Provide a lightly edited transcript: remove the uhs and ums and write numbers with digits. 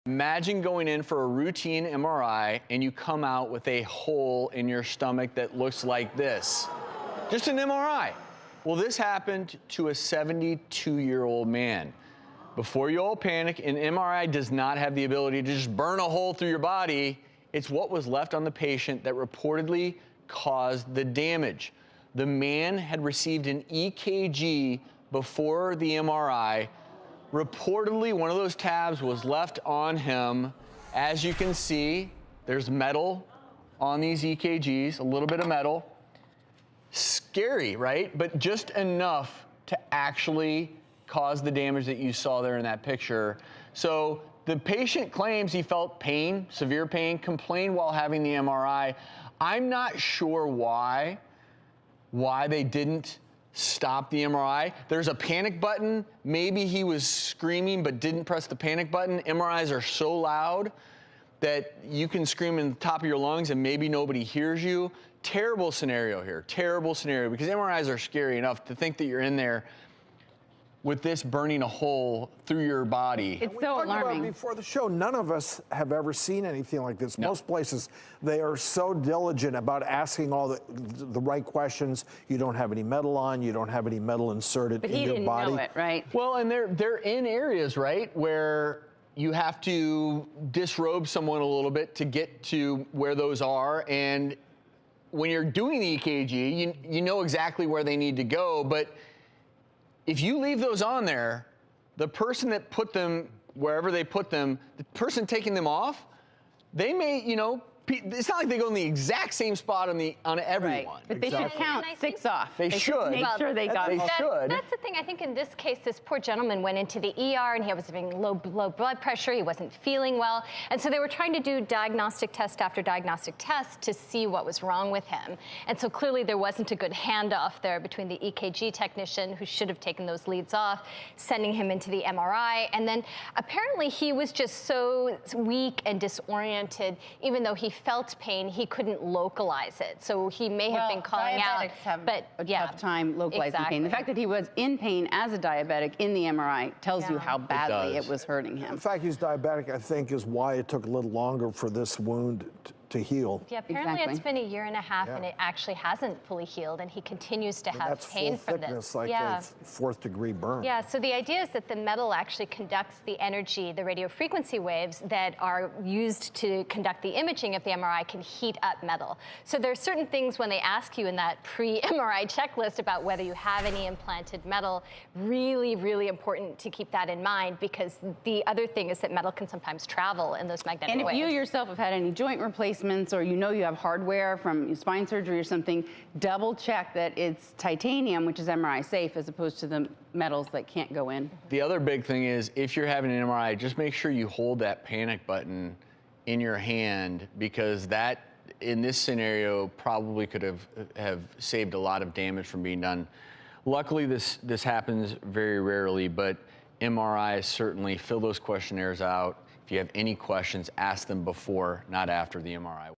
Imagine going in for a routine MRI and you come out with a hole in your stomach that looks like this. Just an MRI. Well, this happened to a 72-year-old man. Before you all panic, an MRI does not have the ability to just burn a hole through your body. It's what was left on the patient that reportedly caused the damage. The man had received an EKG before the MRI. Reportedly, one of those tabs was left on him. As you can see, there's metal on these EKGs, a little bit of metal. Scary, right? But just enough to actually cause the damage that you saw there in that picture. So the patient claims he felt pain, severe pain, complained while having the MRI. I'm not sure why they didn't stop the MRI. There's a panic button. Maybe he was screaming but didn't press the panic button. MRIs are so loud that you can scream in the top of your lungs and maybe nobody hears you. Terrible scenario here, terrible scenario, because MRIs are scary enough to think that you're in there with this burning a hole through your body. It's so alarming. Before the show, none of us have ever seen anything like this. No. Most places, they are so diligent about asking all the right questions. You don't have any metal on, you don't have any metal inserted in your body. But he didn't know it, right? Well, and they're in areas, right, where you have to disrobe someone a little bit to get to where those are. And when you're doing the EKG, you know exactly where they need to go, but if you leave those on there, the person that put them wherever they put them, the person taking them off, they may, it's not like they go in the exact same spot on everyone. Right. But they should count 6 off. They should. Make sure they got it. That's the thing. I think in this case, this poor gentleman went into the ER and he was having low blood pressure. He wasn't feeling well. And so they were trying to do diagnostic test after diagnostic test to see what was wrong with him. And so clearly there wasn't a good handoff there between the EKG technician, who should have taken those leads off, sending him into the MRI. And then apparently he was just so weak and disoriented, even though he felt pain, he couldn't localize it. So he may have been calling out, but a tough time localizing pain. The fact that he was in pain as a diabetic in the MRI tells you how badly it was hurting him. The fact he's diabetic, I think, is why it took a little longer for this wound to heal. Yeah, apparently it's been a year and a half and it actually hasn't fully healed, and he continues to have pain from this. Like a 4th degree burn. Yeah, so the idea is that the metal actually conducts the energy, the radio frequency waves that are used to conduct the imaging of the MRI can heat up metal. So there are certain things when they ask you in that pre-MRI checklist about whether you have any implanted metal, really, really important to keep that in mind, because the other thing is that metal can sometimes travel in those magnetic waves. And if you yourself have had any joint replacements, or you have hardware from spine surgery or something, double check that it's titanium, which is MRI safe, as opposed to the metals that can't go in. The other big thing is, if you're having an MRI, just make sure you hold that panic button in your hand, because that, in this scenario, probably could have saved a lot of damage from being done. Luckily, this happens very rarely, but MRIs certainly fill those questionnaires out. If you have any questions, ask them before, not after the MRI.